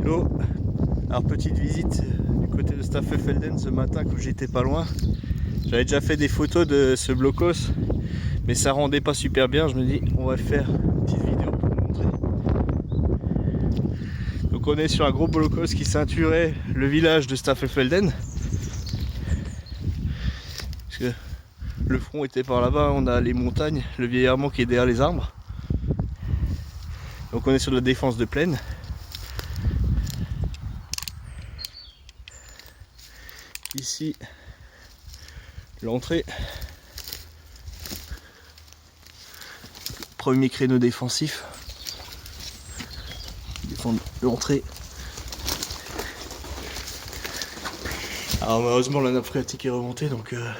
boulot. Alors petite visite du côté de Staffelfelden ce matin quand j'étais pas loin. J'avais déjà fait des photos de ce blocos, mais ça rendait pas super bien. Je me dis on va faire une petite vidéo pour vous montrer. Donc on est sur un gros blocos qui ceinturait le village de Staffelfelden. Parce que le front était par là-bas, on a les montagnes, le vieil Armand qui est derrière les arbres. Donc on est sur la défense de plaine. Ici, l'entrée. Premier créneau défensif. Défendre l'entrée. Alors malheureusement la nappe phréatique est remontée, donc on ne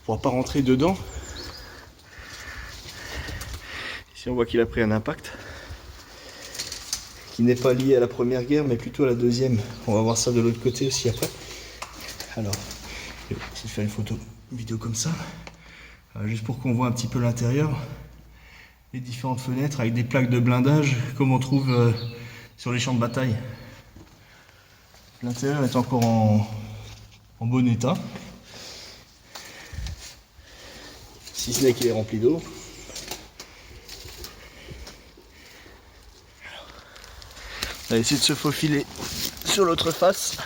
pourra pas rentrer dedans. Ici on voit qu'il a pris un impact qui n'est pas lié à la première guerre mais plutôt à la deuxième. On va voir ça de l'autre côté aussi après. Alors, je vais essayer de faire une vidéo comme ça, juste pour qu'on voit un petit peu l'intérieur, les différentes fenêtres avec des plaques de blindage comme on trouve sur les champs de bataille. L'intérieur est encore en bon état, si ce n'est qu'il est rempli d'eau. On va essayer de se faufiler sur l'autre face.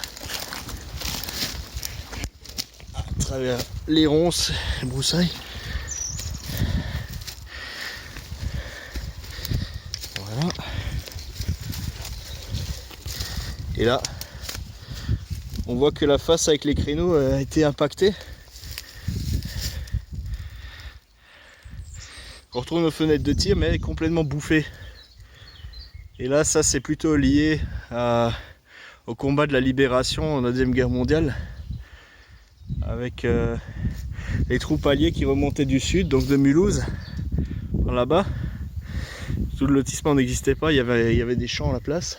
À travers les ronces, les broussailles. Voilà. Et là, on voit que la face avec les créneaux a été impactée. On retrouve nos fenêtres de tir, mais elle est complètement bouffée. Et là, ça c'est plutôt lié au combat de la libération en la Deuxième Guerre mondiale. Avec les troupes alliées qui remontaient du sud, donc de Mulhouse, par là-bas. Tout le lotissement n'existait pas, il y avait des champs à la place.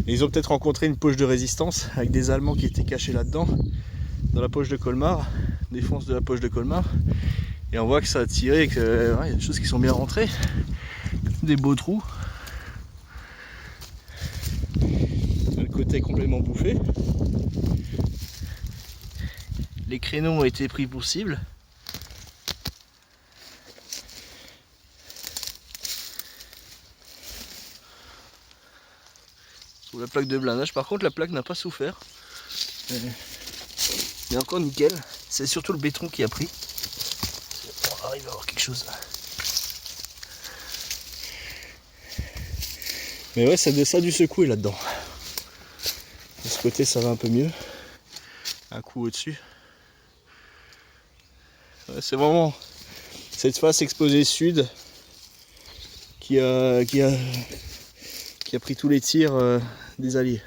Et ils ont peut-être rencontré une poche de résistance avec des Allemands qui étaient cachés là-dedans, dans la poche de Colmar, défense de la poche de Colmar. Et on voit que ça a tiré, qu'il y a des choses qui sont bien rentrées, des beaux trous. Le côté est complètement bouffé. Les créneaux ont été pris pour cible. Sous la plaque de blindage, par contre la plaque n'a pas souffert. Mais encore nickel. C'est surtout le béton qui a pris. On arrive à voir quelque chose. Mais ouais, ça a dû secouer là-dedans. De ce côté ça va un peu mieux. Un coup au-dessus. C'est vraiment cette face exposée sud qui a pris tous les tirs des alliés.